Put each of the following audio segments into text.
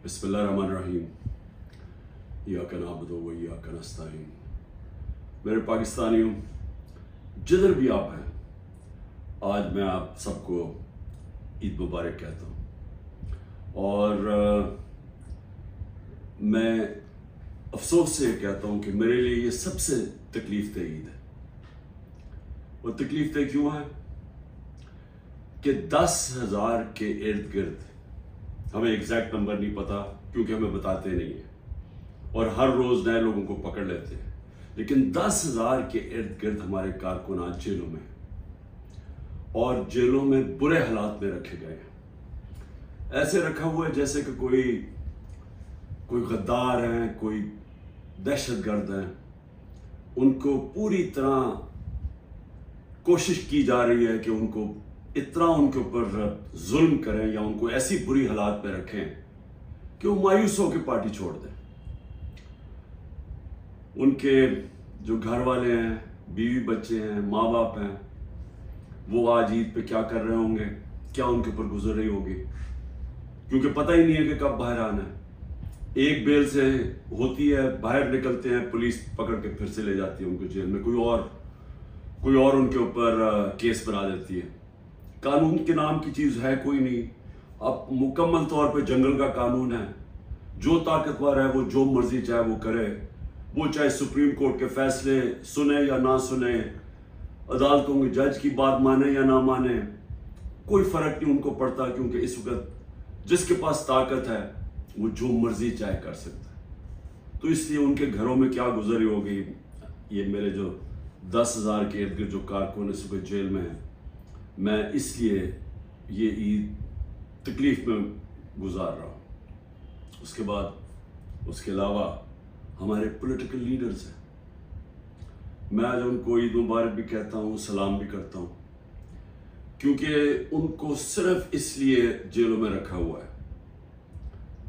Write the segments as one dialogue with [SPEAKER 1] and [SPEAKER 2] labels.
[SPEAKER 1] बिस्मिल्लाहिर्रहमानिर्रहीम। इय्याका नअबुदु व इय्याका नस्तईन। मेरे पाकिस्तानियों, जिधर भी आप हैं, आज मैं आप सबको ईद मुबारक कहता हूँ। और मैं अफसोस से कहता हूँ कि मेरे लिए ये सबसे तकलीफ दह ईद है। वो तकलीफ दह क्यों है कि 10,000 के इर्द गिर्द, हमें एग्जैक्ट नंबर नहीं पता क्योंकि हमें बताते नहीं है और हर रोज नए लोगों को पकड़ लेते हैं, लेकिन 10,000 के इर्द गिर्द हमारे कारकुन आज जेलों में और जेलों में बुरे हालात में रखे गए हैं। ऐसे रखा हुआ है जैसे कि कोई गद्दार हैं, कोई दहशतगर्द हैं। उनको पूरी तरह कोशिश की जा रही है कि उनको इतना उनके ऊपर जुल्म करें या उनको ऐसी बुरी हालात में रखें कि वो मायूस होकर पार्टी छोड़ दें। उनके जो घर वाले हैं, बीवी बच्चे हैं, माँ बाप हैं, वो आज ईद पे क्या कर रहे होंगे, क्या उनके ऊपर गुजर रही होगी, क्योंकि पता ही नहीं है कि कब बाहर आना है। एक बेल से होती है, बाहर निकलते हैं, पुलिस पकड़ के फिर से ले जाती है उनको जेल में, कोई और उनके ऊपर केस बना देती है। कानून के नाम की चीज है कोई नहीं। अब मुकम्मल तौर पे जंगल का कानून है। जो ताकतवर है वो जो मर्जी चाहे वो करे, वो चाहे सुप्रीम कोर्ट के फैसले सुने या ना सुने, अदालतों के जज की बात माने या ना माने, कोई फर्क नहीं उनको पड़ता, क्योंकि इस वक्त जिसके पास ताकत है वो जो मर्जी चाहे कर सकता है। तो इसलिए उनके घरों में क्या गुजरी होगी, ये मेरे जो 10,000 के इर्द गिर्द जो कारकुन इस वक्त जेल में हैं, मैं इसलिए ये ईद तकलीफ में गुजार रहा हूँ। उसके अलावा हमारे पॉलिटिकल लीडर्स हैं, मैं आज उनको ईद मुबारक भी कहता हूँ, सलाम भी करता हूँ, क्योंकि उनको सिर्फ इसलिए जेलों में रखा हुआ है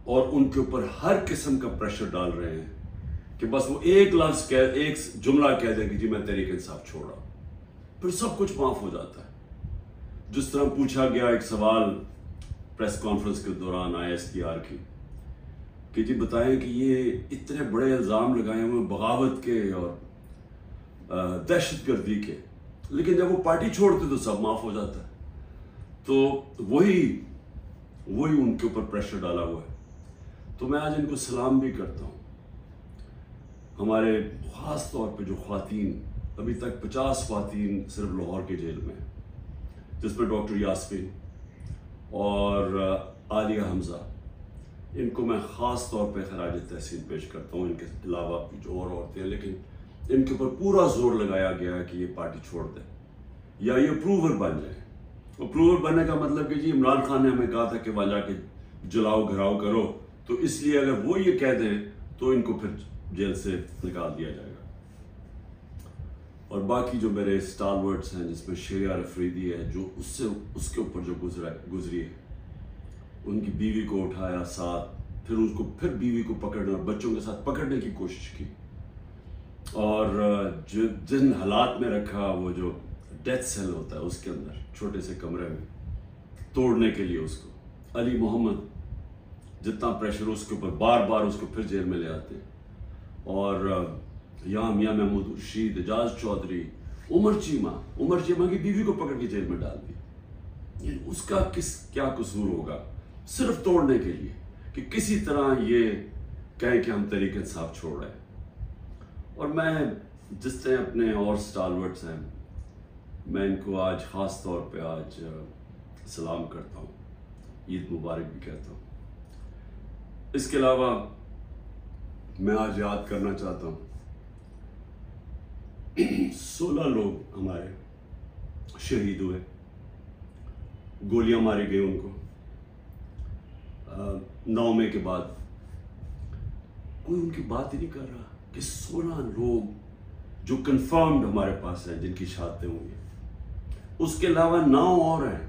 [SPEAKER 1] और उनके ऊपर हर किस्म का प्रेशर डाल रहे हैं कि बस वो एक लफ्ज एक जुमला कह दे कि जी मैं तहरीक इंसाफ छोड़ रहा हूँ, फिर सब कुछ माफ हो जाता है। जिस तरह पूछा गया एक सवाल प्रेस कॉन्फ्रेंस के दौरान ISPR की कि जी बताएं कि ये इतने बड़े इल्ज़ाम लगाए हुए बगावत के और दहशतगर्दी के, लेकिन जब वो पार्टी छोड़ते तो सब माफ हो जाता है। तो वही उनके ऊपर प्रेशर डाला हुआ है। तो मैं आज इनको सलाम भी करता हूँ। हमारे ख़ास तौर पे जो ख़वातीन, अभी तक 50 ख़वातीन सिर्फ लाहौर के जेल में, जिसमें डॉक्टर यास्मीन और आलिया हमजा, इनको मैं ख़ास तौर पे खराज तहसीन पेश करता हूँ। इनके अलावा भी जो और औरतें हैं, लेकिन इनके ऊपर पूरा जोर लगाया गया है कि ये पार्टी छोड़ दें या ये अप्रूवर बन जाए। अप्रूवर बनने का मतलब कि जी इमरान खान ने हमें कहा था कि वहाँ जाके जलाओ घराव करो, तो इसलिए अगर वो ये कह दें तो इनको फिर जेल से निकाल दिया जाएगा। और बाकी जो मेरे स्टालवर्ड्स हैं, जिसमें शरिया अफरीदी है, जो उसके ऊपर जो गुजरी है, उनकी बीवी को उठाया साथ, फिर बीवी को पकड़ने और बच्चों के साथ पकड़ने की कोशिश की, और जिन हालात में रखा, वो जो डेथ सेल होता है उसके अंदर छोटे से कमरे में, तोड़ने के लिए उसको अली मोहम्मद जितना प्रेशर उसके ऊपर, बार बार उसको फिर जेल में ले आते हैं। और यहाँ मियाँ महमूद रशीद, एजाज चौधरी, उमर चीमा की बीवी को पकड़ के जेल में डाल दिया। उसका क्या कसूर होगा, सिर्फ तोड़ने के लिए कि किसी तरह ये कहें कि हम तहरीक इंसाफ छोड़ रहे हैं। और मैं जिस तरह अपने और स्टालवर्ड्स हैं, मैं इनको आज ख़ास तौर पे आज सलाम करता हूँ, ईद मुबारक भी कहता हूँ। इसके अलावा मैं आज याद करना चाहता हूँ 16 लोग हमारे शहीद हुए, गोलियां मारी गई उनको 9 मई के बाद। कोई उनकी बात ही नहीं कर रहा कि 16 लोग जो कंफर्म्ड हमारे पास हैं जिनकी शहादतें हुई हैं, उसके अलावा 9 और हैं,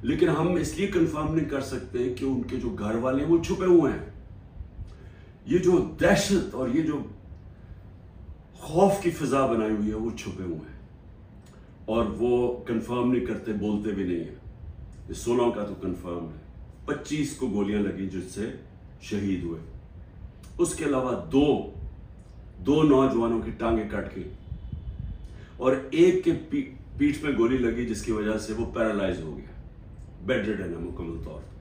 [SPEAKER 1] लेकिन हम इसलिए कंफर्म नहीं कर सकते कि उनके जो घर वाले हैं वो छुपे हुए हैं। ये जो दहशत और ये जो खौफ की फिजा बनाई हुई है वो छुपे हुए हैं और वो कंफर्म नहीं करते, बोलते भी नहीं है। 16 का तो कंफर्म है, 25 को गोलियां लगी जिससे शहीद हुए। उसके अलावा दो नौजवानों की टांगे कट गई और एक के पीठ में गोली लगी, जिसकी वजह से वो पैरालाइज हो गया, बेड रिडन है मुकम्मल तौर पर।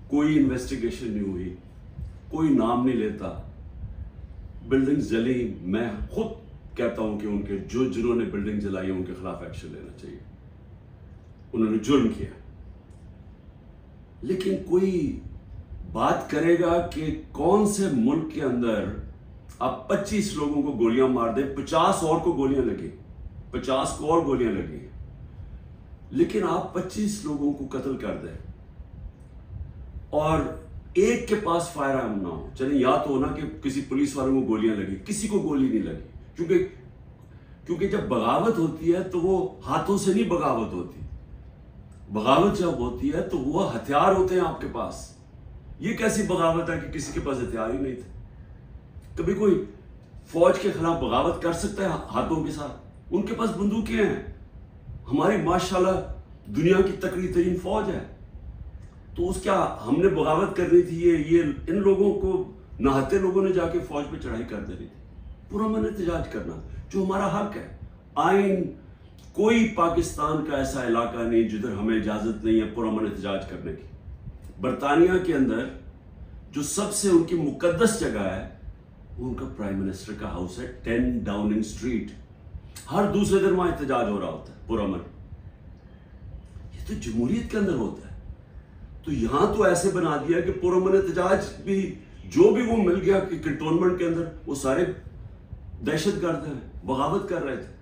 [SPEAKER 1] कोई इन्वेस्टिगेशन नहीं हुई, कोई नाम नहीं लेता, बिल्डिंग जली। मैं खुद कहता हूं कि उनके जिन्होंने बिल्डिंग जलाई उनके खिलाफ एक्शन लेना चाहिए, उन्होंने जुर्म किया। लेकिन कोई बात करेगा कि कौन से मुल्क के अंदर आप 25 लोगों को गोलियां मार दें, 50 और को गोलियां लगी, 50 को और गोलियां लगी, लेकिन आप 25 लोगों को कत्ल कर दें और एक के पास फायर आर्म ना हो। चलिए या तो होना कि किसी पुलिस वालों को गोलियां लगी, किसी को गोली नहीं लगी, क्योंकि जब बगावत होती है तो वो हाथों से नहीं बगावत होती। बगावत जब होती है तो वो हथियार होते हैं आपके पास। ये कैसी बगावत है कि किसी के पास हथियार ही नहीं थे? कभी कोई फौज के खिलाफ बगावत कर सकता है हाथों के साथ? उनके पास बंदूकें हैं। हमारी माशाल्लाह दुनिया की तकड़ी तरीन फौज है, तो उस क्या हमने बगावत करनी थी? ये इन लोगों को नहाते लोगों ने जाके फौज पे चढ़ाई कर देनी थी, पुरअमन एहतजाज करना जो हमारा हक है। आइन कोई पाकिस्तान का ऐसा इलाका नहीं जिधर हमें इजाजत नहीं है पुरअमन एहतजाज करने की। बरतानिया के अंदर जो सबसे उनकी मुकद्दस जगह है वो उनका प्राइम मिनिस्टर का हाउस है, 10 डाउनिंग स्ट्रीट। हर दूसरे दिन वहां एहतजाज हो रहा होता है पुरअमन। ये तो जमहूरियत के अंदर होता है। तो यहां तो ऐसे बना दिया कि पुरअमन एहतजाज भी जो भी वो मिल गया कि कंटोनमेंट के अंदर वो सारे दहशतगर्द हैं, बगावत कर रहे थे।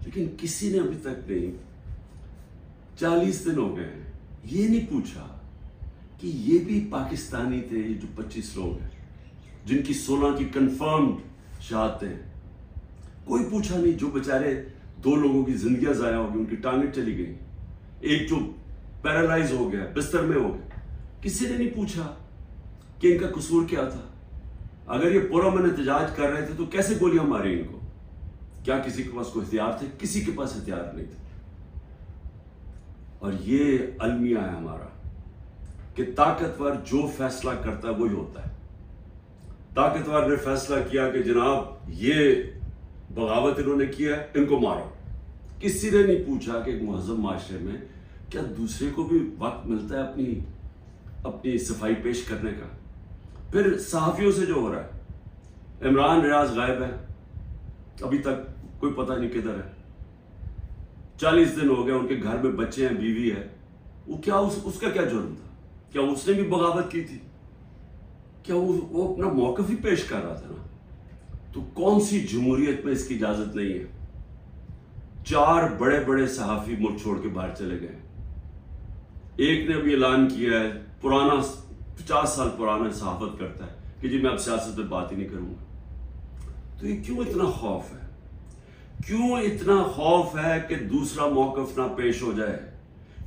[SPEAKER 1] लेकिन किसी ने अभी तक नहीं, 40 दिन हो गए हैं, ये नहीं पूछा कि ये भी पाकिस्तानी थे। जो 25 लोग हैं जिनकी 16 की कंफर्म्ड शहादतें हैं, कोई पूछा नहीं। जो बेचारे 2 लोगों की जिंदगियां जाया हो गई, उनकी टांगें चली गई, एक जो पैरालाइज हो गया, बिस्तर में हो गया, किसी ने नहीं पूछा कि इनका कसूर क्या था। अगर ये पुरअमन एहतजाज कर रहे थे तो कैसे गोलियां मारी इनको? क्या किसी के पास कोई हथियार थे? किसी के पास हथियार नहीं थे। और ये अलमिया है हमारा कि ताकतवर जो फैसला करता है वही होता है। ताकतवर ने फैसला किया कि जनाब ये बगावत इन्होंने किया है, इनको मारो। किसी ने नहीं पूछा कि एक मुहज़्ज़म माशरे में क्या दूसरे को भी वक्त मिलता है अपनी सफाई पेश करने का? फिर सहाफियों से जो हो रहा है, इमरान रियाज गायब है, अभी तक कोई पता नहीं किधर है। 40 दिन हो गए, उनके घर में बच्चे हैं, बीवी है। वो क्या उसका क्या जुर्म था? क्या उसने भी बगावत की थी? क्या वो अपना मौक़िफ़ ही पेश कर रहा था ना? तो कौन सी जमहूरियत में इसकी इजाजत नहीं है? 4 बड़े बड़े सहाफी मुल्क छोड़ के बाहर चले गए। एक ने अभी ऐलान किया है, पुराना 50 साल पुराना सहाफत करता है कि जी मैं अब सियासत पे बात ही नहीं करूंगा। तो ये क्यों इतना खौफ है? क्यों इतना खौफ है कि दूसरा मौक़िफ़ ना पेश हो जाए?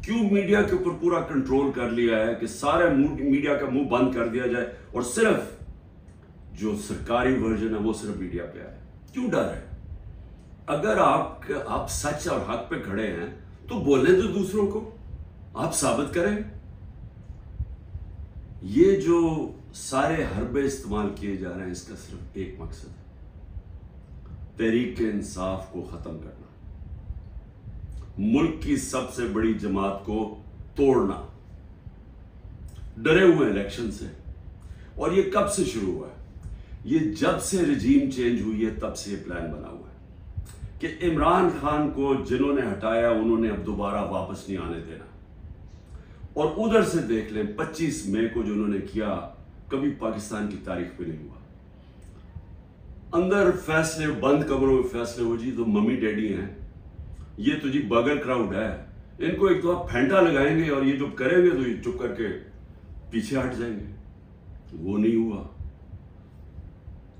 [SPEAKER 1] क्यों मीडिया के ऊपर पूरा कंट्रोल कर लिया है कि सारे मीडिया का मुंह बंद कर दिया जाए और सिर्फ जो सरकारी वर्जन है वो सिर्फ मीडिया पे आए? क्यों डर है? अगर आप सच और हक पे खड़े हैं तो बोलने दो दूसरों को, आप साबित करें। ये जो सारे हरबे इस्तेमाल किए जा रहे हैं, इसका सिर्फ एक मकसद है, तहरीक-ए-इंसाफ को खत्म करना, मुल्क की सबसे बड़ी जमात को तोड़ना। डरे हुए इलेक्शन से, और ये कब से शुरू हुआ है? ये जब से रिजीम चेंज हुई है तब से ये प्लान बना हुआ है कि इमरान खान को जिन्होंने हटाया उन्होंने अब दोबारा वापस नहीं आने देना। और उधर से देख लें 25 मई को जो उन्होंने किया, कभी पाकिस्तान की तारीख में नहीं हुआ। अंदर फैसले, बंद कमरों में फैसले हो जी, तो मम्मी डैडी हैं, ये तो जी बगल क्राउड है, इनको एक तो आप फेंटा लगाएंगे और ये जो करेंगे तो ये चुप करके पीछे हट जाएंगे। वो नहीं हुआ।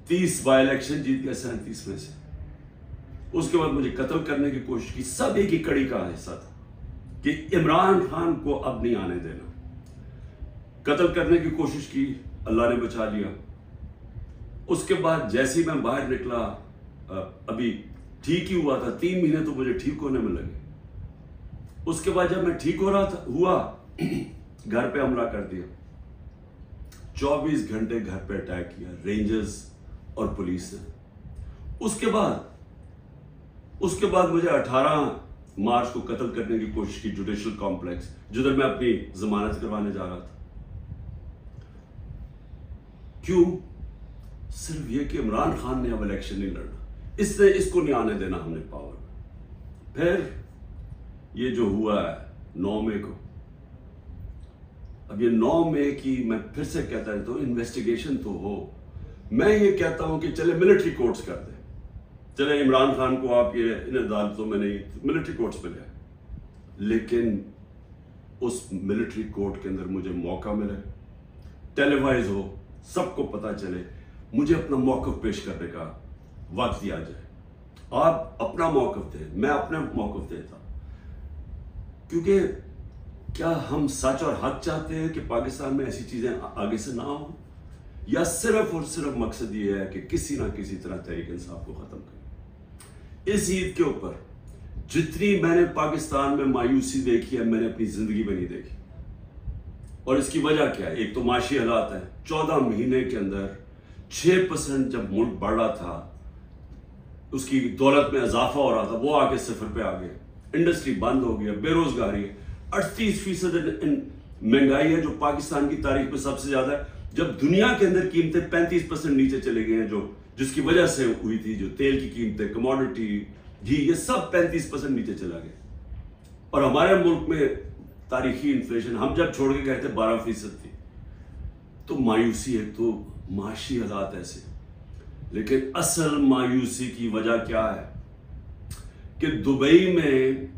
[SPEAKER 1] 30 बाई इलेक्शन जीत गया 37 में से। उसके बाद मुझे कत्ल करने की कोशिश की। सब एक ही कड़ी का हिस्सा था कि इमरान खान को अब नहीं आने देना। कत्ल करने की कोशिश की, अल्लाह ने बचा लिया। उसके बाद जैसे ही मैं बाहर निकला, अभी ठीक ही हुआ था, 3 महीने तो मुझे ठीक होने में लगे। उसके बाद जब मैं ठीक हो रहा था घर पे हमला कर दिया। 24 घंटे घर पे अटैक किया रेंजर्स और पुलिस ने। उसके बाद मुझे 18 मार्च को कत्ल करने की कोशिश की जुडिशियल कॉम्प्लेक्स, जिधर मैं अपनी जमानत करवाने जा रहा था। क्यों? सिर्फ ये कि इमरान खान ने अब इलेक्शन नहीं लड़ना, इससे इसको नहीं आने देना हमने पावर में। फिर ये जो हुआ है 9 मई को, अब ये 9 मई की मैं फिर से कहता रहता हूं, इन्वेस्टिगेशन तो हो। मैं ये कहता हूं कि चले मिलिट्री कोर्ट्स कर दे, चले इमरान खान को आप ये इन अदालतों में नहीं, मिलिट्री कोर्ट्स में ले, लेकिन उस मिलिट्री कोर्ट के अंदर मुझे मौका मिले, टेलीवाइज हो, सबको पता चले, मुझे अपना मौकफ पेश करने का वक्त दिया जाए। आप अपना मौकफ दे, मैं अपना मौकफ देता। क्योंकि क्या हम सच और हक चाहते हैं कि पाकिस्तान में ऐसी चीजें आगे से ना हो, या सिर्फ और सिर्फ मकसद ये है कि किसी ना किसी तरह तहरीक इंसाफ को खत्म करें? इस ईद के ऊपर जितनी मैंने पाकिस्तान में मायूसी देखी है, मैंने अपनी जिंदगी में नहीं देखी। और इसकी वजह क्या है? एक तो माशी हालात है। 14 महीने के अंदर 6% जब मुल्क बढ़ रहा था, उसकी दौलत में इजाफा हो रहा था, वो आके 0 पे आ गया। इंडस्ट्री बंद हो गया, बेरोजगारी है, 38% महंगाई है, जो पाकिस्तान की तारीख में सबसे ज्यादा है। जब दुनिया के अंदर कीमतें 35% नीचे चले गए हैं, जो जिसकी वजह से हुई थी, जो तेल की कीमतें, कमोडिटी, घी, ये सब 35% नीचे चला गया। और हमारे मुल्क में तारीखी इन्फ्लेशन हम जब छोड़ के गए थे 12% थी। तो मायूसी है, तो माशी हालात ऐसे। लेकिन असल मायूसी की वजह क्या है कि दुबई में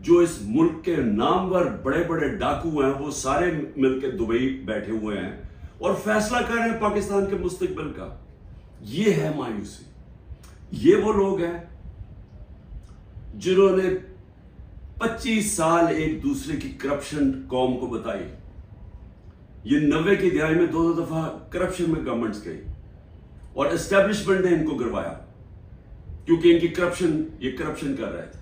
[SPEAKER 1] जो इस मुल्क के नामवर बड़े बड़े डाकू हैं, वो सारे मिलकर दुबई बैठे हुए हैं और फैसला कर रहे हैं पाकिस्तान के मुस्तकबिल का। ये है मायूसी। ये वो लोग हैं जिन्होंने 25 साल एक दूसरे की करप्शन कौम को बताई। ये 90 की दिहाई में 2 दफा करप्शन में गवर्नमेंट्स गई और एस्टेब्लिशमेंट ने इनको गिरवाया, क्योंकि इनकी ये करप्शन कर रहे थे।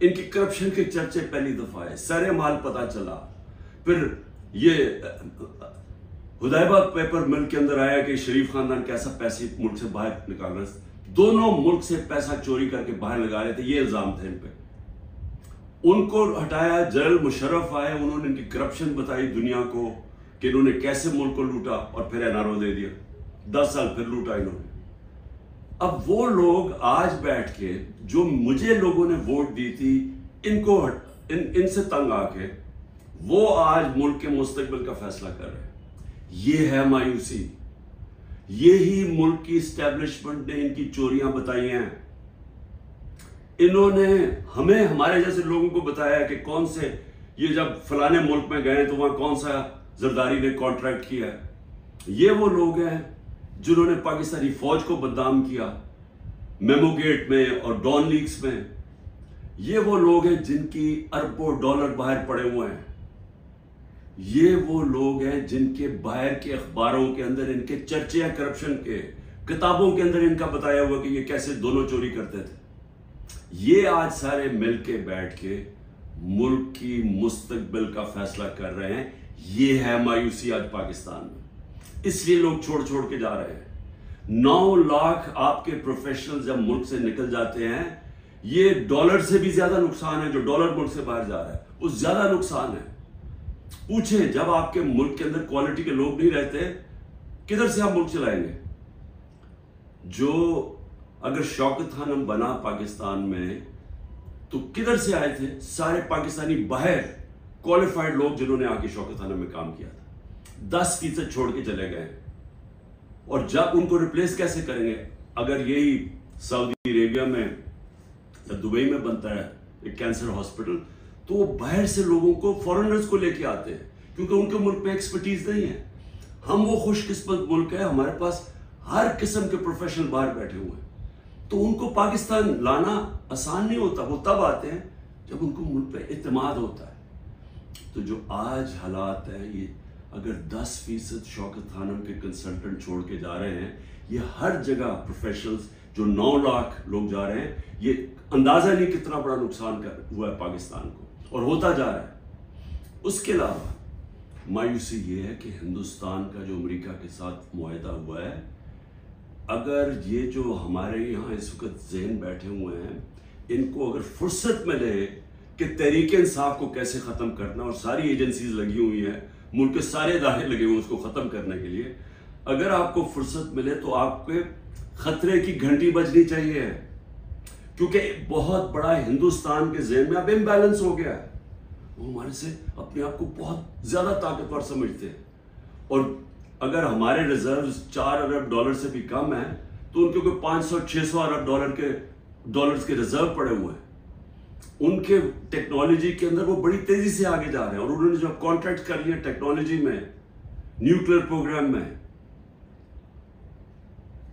[SPEAKER 1] इनकी करप्शन के चर्चे पहली दफा है, सरे माल पता चला। फिर ये हुदैबा पेपर मिल के अंदर आया कि शरीफ खानदान कैसा पैसे मुल्क से बाहर निकाल रहे थे, दोनों मुल्क से पैसा चोरी करके बाहर लगा रहे थे, ये इल्जाम थे इन पे। उनको हटाया, जनरल मुशर्रफ आए, उन्होंने इनकी करप्शन बताई दुनिया को कि इन्होंने कैसे मुल्क को लूटा, और फिर एनआरओ दे दिया। 10 साल फिर लूटा इन्होंने। अब वो लोग आज बैठ के, जो मुझे लोगों ने वोट दी थी, इनसे तंग आके वो आज मुल्क के मुस्तकबिल का फैसला कर रहे हैं। ये है मायूसी। यही मुल्क की एस्टेब्लिशमेंट ने इनकी चोरियां बताई हैं। इन्होंने हमें, हमारे जैसे लोगों को बताया कि कौन से, ये जब फलाने मुल्क में गए तो वहां कौन सा जरदारी ने कॉन्ट्रैक्ट किया है। ये वो लोग हैं जिन्होंने पाकिस्तानी फौज को बदनाम किया मेमो गेट में और डॉन लीक्स में। ये वो लोग हैं जिनकी अरबों डॉलर बाहर पड़े हुए हैं। ये वो लोग हैं जिनके बाहर के अखबारों के अंदर इनके चर्चे हैं करप्शन के, किताबों के अंदर इनका बताया हुआ कि ये कैसे दोनों चोरी करते थे। ये आज सारे मिलके बैठ के मुल्क की मुस्तकबिल का फैसला कर रहे हैं। ये है मायूसी आज पाकिस्तान में। इसलिए लोग छोड़ छोड़ के जा रहे हैं। 9 लाख आपके प्रोफेशनल जब मुल्क से निकल जाते हैं, ये डॉलर से भी ज्यादा नुकसान है। जो डॉलर मुल्क से बाहर जा रहा है वो ज्यादा नुकसान है। पूछे, जब आपके मुल्क के अंदर क्वालिटी के लोग नहीं रहते, किधर से आप मुल्क चलाएंगे? जो अगर शौकत खानम बना पाकिस्तान में, तो किधर से आए थे? सारे पाकिस्तानी बाहर क्वालिफाइड लोग जिन्होंने आके शौकत खानम में काम किया था। 10% छोड़ के चले गए। और जब उनको रिप्लेस कैसे करेंगे? अगर यही सऊदी अरेबिया में या दुबई में बनता है एक कैंसर हॉस्पिटल, तो वो बाहर से लोगों को, फॉरेनर्स को लेके आते हैं, क्योंकि उनके मुल्क में एक्सपर्टीज नहीं है। हम वो खुशकिस्मत मुल्क है, हमारे पास हर किस्म के प्रोफेशनल बाहर बैठे हुए हैं। तो उनको पाकिस्तान लाना आसान नहीं होता। वो तब आते हैं जब उनको मुल्क पे इत्मीनान होता है। तो जो आज हालात है, ये अगर 10% शौकत खानम के कंसल्टेंट छोड़ के जा रहे हैं, ये हर जगह प्रोफेशनल्स, जो 9 लाख लोग जा रहे हैं, ये अंदाजा नहीं कितना बड़ा नुकसान हुआ है पाकिस्तान को, और होता जा रहा है। उसके अलावा मायूसी ये है कि हिंदुस्तान का जो अमेरिका के साथ मुआहदा हुआ है, अगर ये जो हमारे यहाँ इस वक्त ज़हन बैठे हुए हैं, इनको अगर फुर्सत मिले कि तहरीक इंसाफ को कैसे ख़त्म करना, और सारी एजेंसीज लगी हुई हैं, मुल्क के सारे इदारे लगे हुए हैं उसको ख़त्म करने के लिए, अगर आपको फुर्सत मिले तो आपके ख़तरे की घंटी बजनी चाहिए, क्योंकि बहुत बड़ा हिंदुस्तान के ज़हन में अब इम्बैलेंस हो गया है। वो हमारे से अपने आप को बहुत ज़्यादा ताकतवर समझते हैं, और अगर हमारे रिजर्व्स 4 अरब डॉलर से भी कम है तो उनके कोई 500-600 अरब डॉलर्स के रिजर्व पड़े हुए हैं। उनके टेक्नोलॉजी के अंदर वो बड़ी तेजी से आगे जा रहे हैं, और उन्होंने जो कॉन्ट्रैक्ट कर लिए टेक्नोलॉजी में, न्यूक्लियर प्रोग्राम में,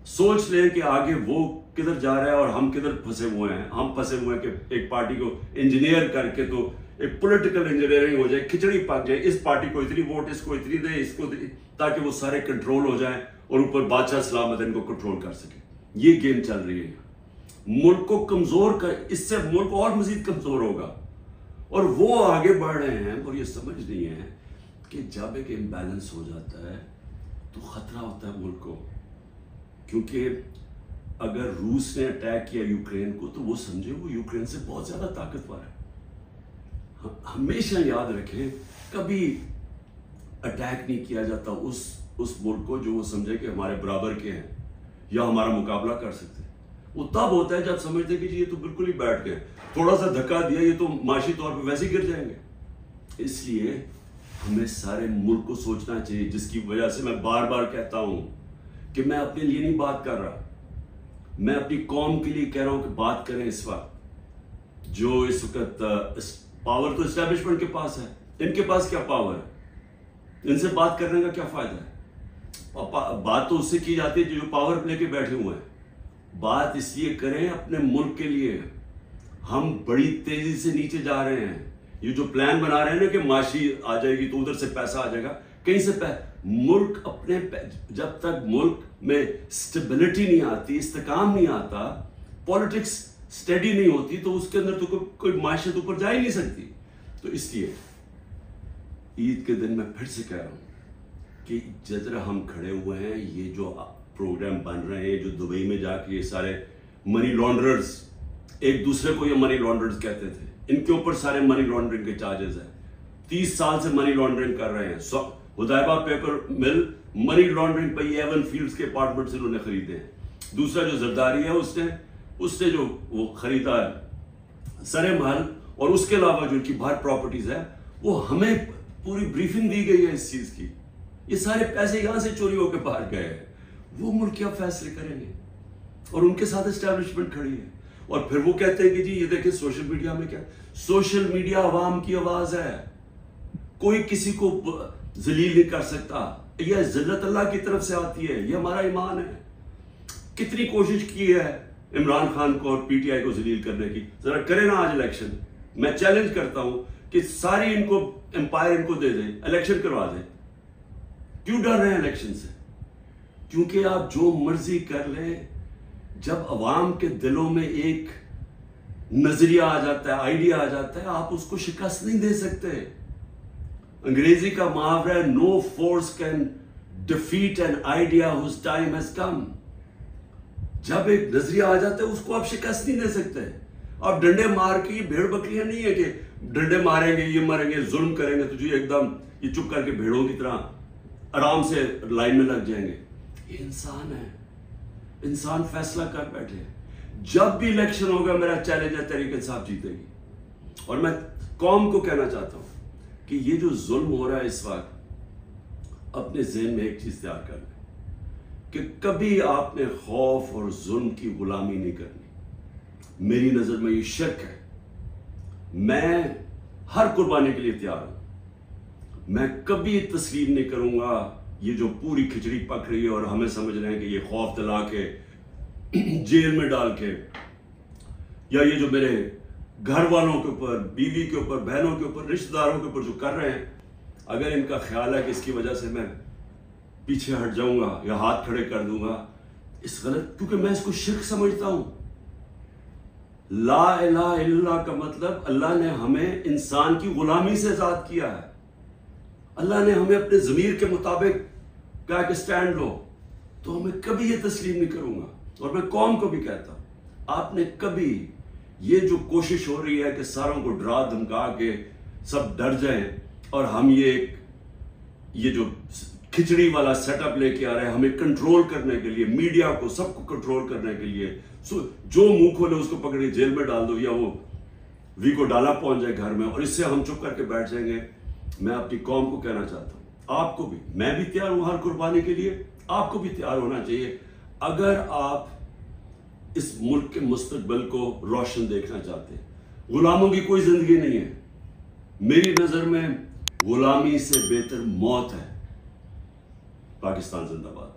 [SPEAKER 1] सोच लें कि आगे वो किधर जा रहा है और हम किधर फंसे हुए हैं। हम फंसे हुए हैं कि एक पार्टी को इंजीनियर करके तो एक पॉलिटिकल इंजीनियरिंग हो जाए, खिचड़ी पक जाए, इस पार्टी को इतनी वोट, इसको इतनी दे, इसको दे, ताकि वो सारे कंट्रोल हो जाए और ऊपर बादशाह सलामत इनको कंट्रोल कर सके। ये गेम चल रही है। मुल्क को कमजोर कर, इससे मुल्क और मजीद कमजोर होगा, और वो आगे बढ़ रहे हैं और ये समझ नहीं है कि जब एक इम्बैलेंस हो जाता है तो खतरा होता है मुल्क को। क्योंकि अगर रूस ने अटैक किया यूक्रेन को तो वो समझे वो यूक्रेन से बहुत ज्यादा ताकतवर है। हमेशा याद रखें, कभी अटैक नहीं किया जाता उस मुल्क को जो वो समझे कि हमारे बराबर के हैं या हमारा मुकाबला कर सकते हैं। वो तब होता है जब समझते कि जी ये तो बिल्कुल ही बैठ गए, थोड़ा सा धक्का दिया ये तो माशी तौर पे वैसे ही गिर जाएंगे। इसलिए हमें सारे मुल्क को सोचना चाहिए, जिसकी वजह से मैं बार बार कहता हूं कि मैं अपने लिए नहीं बात कर रहा, मैं अपनी कौम के लिए कह रहा हूं कि बात करें। इस वक्त जो इस वक्त पावर तो एस्टैब्लिशमेंट के पास है, इनके पास क्या पावर है? इनसे बात करने का क्या फायदा है? बात तो उससे की जाती है जो पावर लेके बैठे हुए हैं। बात इसलिए करें अपने मुल्क के लिए। हम बड़ी तेजी से नीचे जा रहे हैं। ये जो प्लान बना रहे हैं ना कि माशी आ जाएगी तो उधर से पैसा आ जाएगा, कहीं से मुल्क अपने जब तक मुल्क में स्टेबिलिटी नहीं आती, इस्तेकाम नहीं आता, पॉलिटिक्स स्टेडी नहीं होती, तो उसके अंदर तो कोई माशियत ऊपर जा ही नहीं सकती। तो इसलिए ईद के दिन मैं फिर से कह रहा हूं कि जिधर हम खड़े हुए हैं, ये जो प्रोग्राम बन रहे हैं, जो दुबई में जाके ये सारे मनी लॉन्ड्रर्स, एक दूसरे को ये मनी लॉन्ड्रर्स कहते थे, इनके ऊपर सारे मनी लॉन्ड्रिंग के चार्जेस हैं। 30 साल से मनी लॉन्ड्रिंग कर रहे हैं। हुदैबा पेपर मिल मनी लॉन्ड्रिंग पर एवन फील्ड्स के अपार्टमेंट्स इन्होंने खरीदे हैं। दूसरा जो जरदारी है उससे जो वो खरीदा है सरे महल, और उसके अलावा जो उनकी बाहर प्रॉपर्टीज है, वो हमें पूरी ब्रीफिंग दी गई है इस चीज की। ये सारे पैसे यहां से चोरी होकर बाहर गए हैं। वो मुल्क क्या फैसले करेंगे, और उनके साथ एस्टैब्लिशमेंट खड़ी है। और फिर वो कहते हैं कि जी ये देखिए सोशल मीडिया में क्या, सोशल मीडिया अवाम की आवाज है, कोई किसी को जलील नहीं कर सकता। यह जिल्लत अल्लाह की तरफ से आती है, यह हमारा ईमान है। कितनी कोशिश की है इमरान खान को और पीटीआई को जलील करने की, जरा करें ना आज इलेक्शन। मैं चैलेंज करता हूं कि सारी इनको एम्पायर इनको दे दें, इलेक्शन करवा दें। क्यों डर रहे हैं इलेक्शन से? क्योंकि आप जो मर्जी कर लें, जब अवाम के दिलों में एक नजरिया आ जाता है, आइडिया आ जाता है, आप उसको शिकस्त नहीं दे सकते। अंग्रेजी का मुहावरा है, no force can defeat an idea whose time has come. जब एक नजरिया आ जाता है उसको आप शिकस्त नहीं दे सकते। आप डंडे मार के, ये भेड़ बकरियां नहीं है कि डंडे मारेंगे, ये मारेंगे, जुल्म करेंगे तो जी एकदम ये चुप करके भेड़ों की तरह आराम से लाइन में लग जाएंगे। ये इंसान है, इंसान फैसला कर बैठे। जब भी इलेक्शन होगा, मेरा चैलेंज है तहरीक इंसाफ जीतेगी। और मैं कौम को कहना चाहता हूं कि ये जो जुल्म हो रहा है इस वक्त, अपने ज़हन में एक चीज तैयार कर लें कि कभी आपने खौफ और जुल्म की गुलामी नहीं करनी। मेरी नजर में ये शिर्क है। मैं हर कुर्बानी के लिए तैयार हूं। मैं कभी तस्लीम नहीं करूंगा ये जो पूरी खिचड़ी पक रही है और हमें समझ रहे हैं कि ये खौफ दिला के, जेल में डाल के, या ये जो मेरे घर वालों के ऊपर, बीवी के ऊपर, बहनों के ऊपर, रिश्तेदारों के ऊपर जो कर रहे हैं, अगर इनका ख्याल है कि इसकी वजह से मैं पीछे हट जाऊंगा या हाथ खड़े कर दूंगा, इस गलत, क्योंकि मैं इसको शिर्क समझता हूं। ला इलाहा इल्लल्लाह का मतलब अल्लाह ने हमें इंसान की गुलामी से आजाद किया है। अल्लाह ने हमें अपने ज़मीर के मुताबिक कहा कि स्टैंड लो, तो हमें कभी ये तस्लीम नहीं करूंगा। और मैं कौम को भी कहता हूं, आपने कभी ये जो कोशिश हो रही है कि सारों को डरा धमका के सब डर जाएं और हम ये जो खिचड़ी वाला सेटअप लेके आ रहे हैं हमें कंट्रोल करने के लिए, मीडिया को सबको कंट्रोल करने के लिए, जो मुंह खोले उसको पकड़े जेल में डाल दो या वो वी को डाला पहुंच जाए घर में और इससे हम चुप करके बैठ जाएंगे। मैं अपनी कौम को कहना चाहता हूं, आपको भी, मैं भी तैयार हूं हर कुर्बानी के लिए, आपको भी तैयार होना चाहिए अगर आप इस मुल्क के मुस्तकबिल को रोशन देखना चाहते हैं। गुलामों की कोई जिंदगी नहीं है, मेरी नजर में गुलामी से बेहतर मौत है। पाकिस्तान जिंदाबाद।